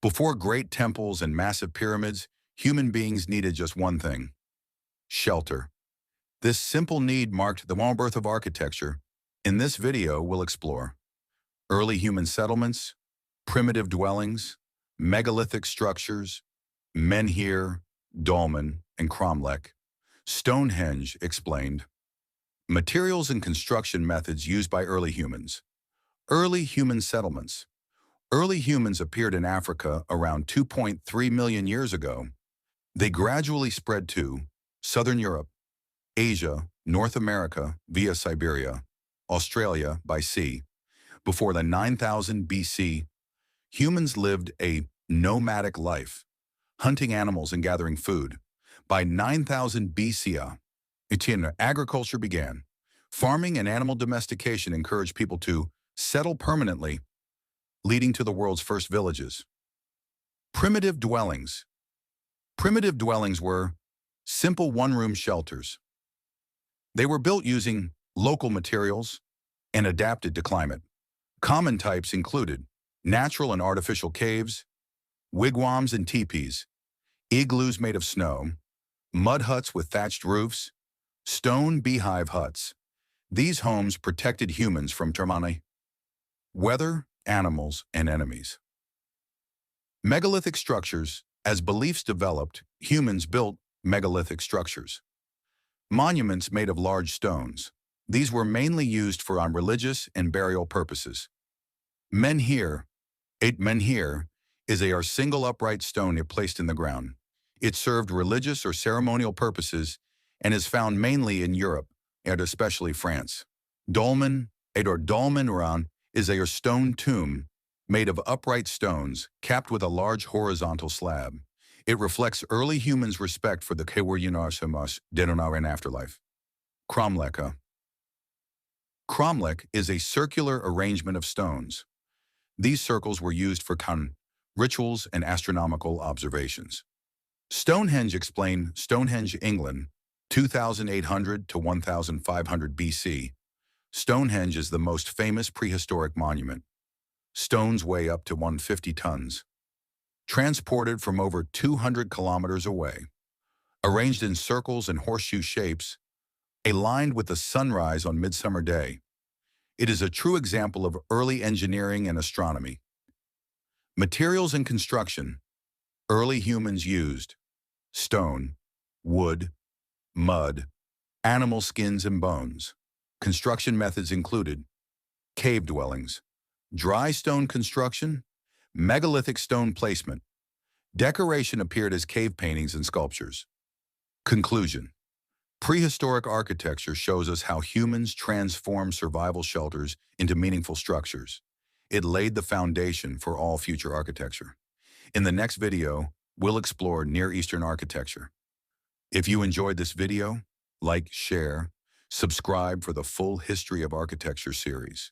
Before great temples and massive pyramids, human beings needed just one thing: shelter. This simple need marked the birth of architecture. In this video, we'll explore early human settlements, primitive dwellings, megalithic structures, Menhir, Dolmen, and Cromlech. Stonehenge explained. Materials and construction methods used by early humans. Early human settlements. Early humans appeared in Africa around 2.3 million years ago. They gradually spread to Southern Europe, Asia, North America via Siberia, Australia by sea. Before the 9000 BC, humans lived a nomadic life, hunting animals and gathering food. By 9000 BC, agriculture began. Farming and animal domestication encouraged people to settle permanently, leading to the world's first villages. Primitive dwellings. Primitive dwellings were simple one-room shelters. They were built using local materials and adapted to climate. Common types included natural and artificial caves, wigwams and tepees, igloos made of snow, mud huts with thatched roofs, stone beehive huts. These homes protected humans from termite, weather, animals, and enemies. Megalithic structures. As beliefs developed, humans built megalithic structures. Monuments made of large stones. These were mainly used for religious and burial purposes. Menhir. A menhir is a single upright stone placed in the ground. It served religious or ceremonial purposes and is found mainly in Europe, and especially France. Dolmen, dolmen is a stone tomb made of upright stones capped with a large horizontal slab. It reflects early humans' respect for the in afterlife. Cromlech. Cromlech is a circular arrangement of stones. These circles were used for rituals and astronomical observations. Stonehenge explained. Stonehenge, England, 2800 to 1500 BC. Stonehenge is the most famous prehistoric monument. Stones weigh up to 150 tons. Transported from over 200 kilometers away. Arranged in circles and horseshoe shapes, aligned with the sunrise on Midsummer Day. It is a true example of early engineering and astronomy. Materials and construction. Early humans used stone, wood, mud, animal skins and bones. Construction methods included cave dwellings, dry stone construction, megalithic stone placement. Decoration appeared as cave paintings and sculptures. Conclusion. Prehistoric architecture shows us how humans transformed survival shelters into meaningful structures. It laid the foundation for all future architecture. In the next video, we'll explore Near Eastern architecture. If you enjoyed this video, like, share, subscribe for the full History of Architecture series.